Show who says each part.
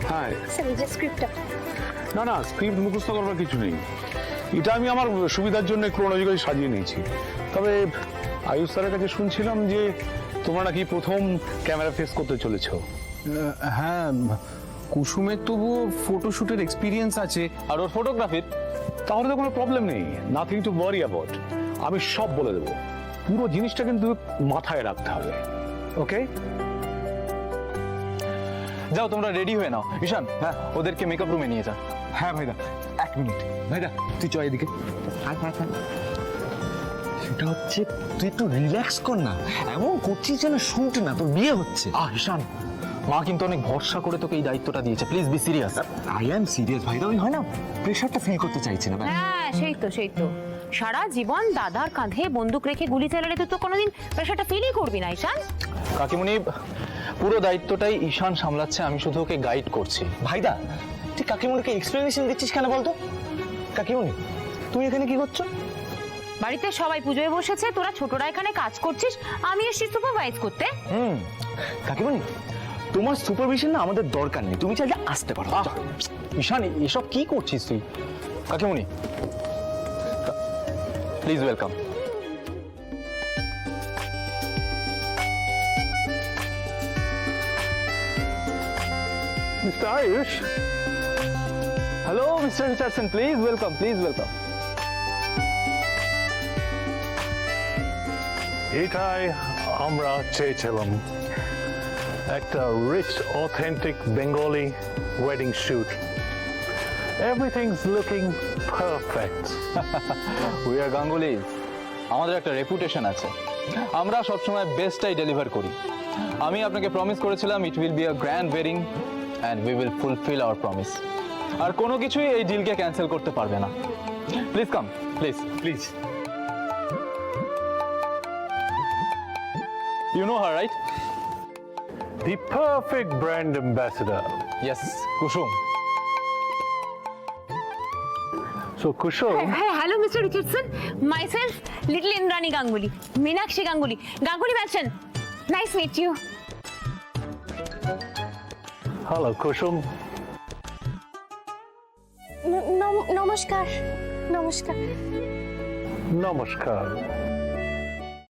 Speaker 1: হ্যাঁ,
Speaker 2: স্যার এই যে স্ক্রিপ্টটা।
Speaker 1: না না, স্ক্রিপ্ট মুখস্থ করার কিছু নেই। এটা আমি আমার সুবিধার জন্য ক্রোনোলজিক্যালি সাজিয়ে নিয়েছি। তবে আয়ুষ স্যারের কাছে শুনছিলাম যে তোমরা নাকি প্রথম ক্যামেরা ফেস করতে চলেছো।
Speaker 3: হ্যাঁ, কুসুমের তবুও ফটোশুটের এক্সপিরিয়েন্স আছে।
Speaker 4: আর ওর ফটোগ্রাফির।
Speaker 1: তাহলে তো কোনো প্রবলেম নেই, নাথিং টু ওয়ারি অ্যাবাউট। আমি সব বলে দেবো, পুরো জিনিসটা কিন্তু মাথায় রাখতে হবে। ওকে,
Speaker 4: যাও তোমরা রেডি হয়ে নাও। ঈশান, হ্যাঁ, ওদেরকে মেকআপ রুমে নিয়ে যা।
Speaker 3: হ্যাঁ ভাইদা, 1 মিনিট। ভাইদা তুই চল এদিকে।
Speaker 5: সেটা হচ্ছে তুই একটু রিল্যাক্স কর না, এমন করছিস যেন শুট না, তোর বিয়ে হচ্ছে।
Speaker 4: ঈশান, মা কিন্তু অনেক ভরসা করে তোকে এই দায়িত্বটা দিয়েছে, please be serious.
Speaker 5: I am serious ভাইদা, ওই হয় না প্রেশারটা ফিল করতে চাইছি না।
Speaker 2: হ্যাঁ সেই তো সারা জীবন দাদার কাঁধে বন্দুক রেখে গুলি চালালে তুই তো কোনোদিন প্রেশারটা ফিলই করবি না ঈশান।
Speaker 4: কাকিমণি, পুরো দায়িত্বটাই ঈশান সামলাচ্ছে, আমি শুধু ওকে গাইড করছি।
Speaker 5: ভাইদা তুই কাকিমণিকে এক্সপ্লেনেশন দিচ্ছিস কেন বলতো? কাকিমণি তুমি এখানে কি করছো?
Speaker 2: বাড়িতে সবাই পুজোয় বসেছে, তোরা ছোটরা এখানে কাজ করছিস, আমি এসেছি সুপারভাইজ করতে।
Speaker 5: কাকিমণি তোমার সুপারভিশন না আমাদের দরকার নেই, তুমি চাইলে আসতে পারো।
Speaker 4: ঈশান, এসব কি করছিস তুই? কাকিমণি please welcome.
Speaker 1: Mister Ayush.
Speaker 4: Hello mister Richardson, please welcome, please welcome.
Speaker 1: এটাই আমরা চেয়েছিলাম, একটা rich authentic Bengali wedding shoot. Everything's looking perfect.
Speaker 4: We are Gangulys, আমাদের একটা রেপুটেশন আছে, আমরা সবসময় বেস্টটাই ডেলিভার করি। আমি আপনাকে প্রমিস করেছিলাম it will be a grand wedding and we will fulfil our promise. আর কোনো কিছুই এই ডিলকে ক্যান্সেল করতে পারবে না। Please come, please please. You know her, right?
Speaker 1: The perfect brand ambassador.
Speaker 4: Yes, Kusum.
Speaker 1: So Kushal,
Speaker 2: হ্যাঁ hello mister Richardson, myself little Indrani Ganguly, Meenakshi Ganguly, Ganguly mansion. Nice meet you.
Speaker 1: hello Kushal.
Speaker 2: নমস্কার।
Speaker 1: Namaskar.